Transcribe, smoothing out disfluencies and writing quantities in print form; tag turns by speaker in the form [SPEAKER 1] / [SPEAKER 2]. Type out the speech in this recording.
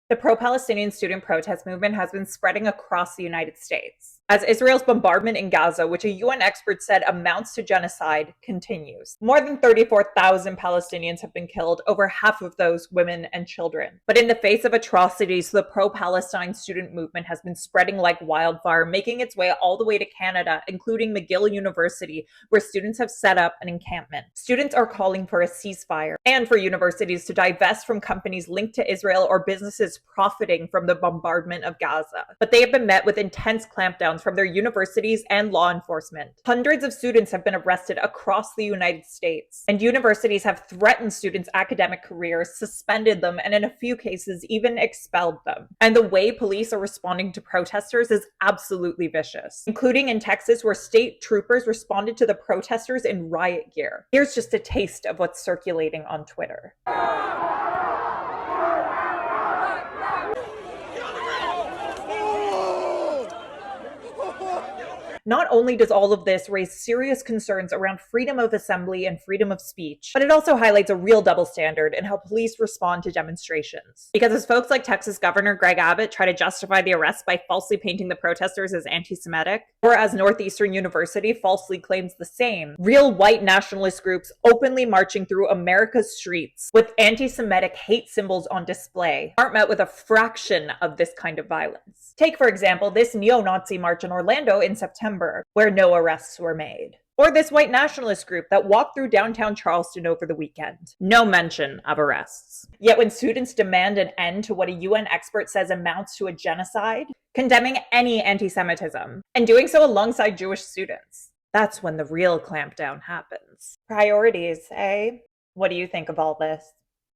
[SPEAKER 1] The pro-Palestinian student protest movement has been spreading across the United States, as Israel's bombardment in Gaza, which a UN expert said amounts to genocide, continues. More than 34,000 Palestinians have been killed, over half of those women and children. But in the face of atrocities, the pro-Palestine student movement has been spreading like wildfire, making its way all the way to Canada, including McGill University, where students have set up an encampment. Students are calling for a ceasefire and for universities to divest from companies linked to Israel or businesses profiting from the bombardment of Gaza. But they have been met with intense clampdowns from their universities and law enforcement. Hundreds of students have been arrested across the United States, and universities have threatened students' academic careers, suspended them, and in a few cases even expelled them. And the way police are responding to protesters is absolutely vicious, including in Texas, where state troopers responded to the protesters in riot gear. Here's just a taste of what's circulating on Twitter. Not only does all of this raise serious concerns around freedom of assembly and freedom of speech, but it also highlights a real double standard in how police respond to demonstrations. Because as folks like Texas Governor Greg Abbott try to justify the arrest by falsely painting the protesters as anti-Semitic, or as Northeastern University falsely claims the same, real white nationalist groups openly marching through America's streets with anti-Semitic hate symbols on display aren't met with a fraction of this kind of violence. Take, for example, this neo-Nazi march in Orlando in September, where no arrests were made. Or this white nationalist group that walked through downtown Charleston over the weekend. No mention of arrests. Yet when students demand an end to what a UN expert says amounts to a genocide, condemning any anti-Semitism, and doing so alongside Jewish students, that's when the real clampdown happens. Priorities, eh? What do you think of all this?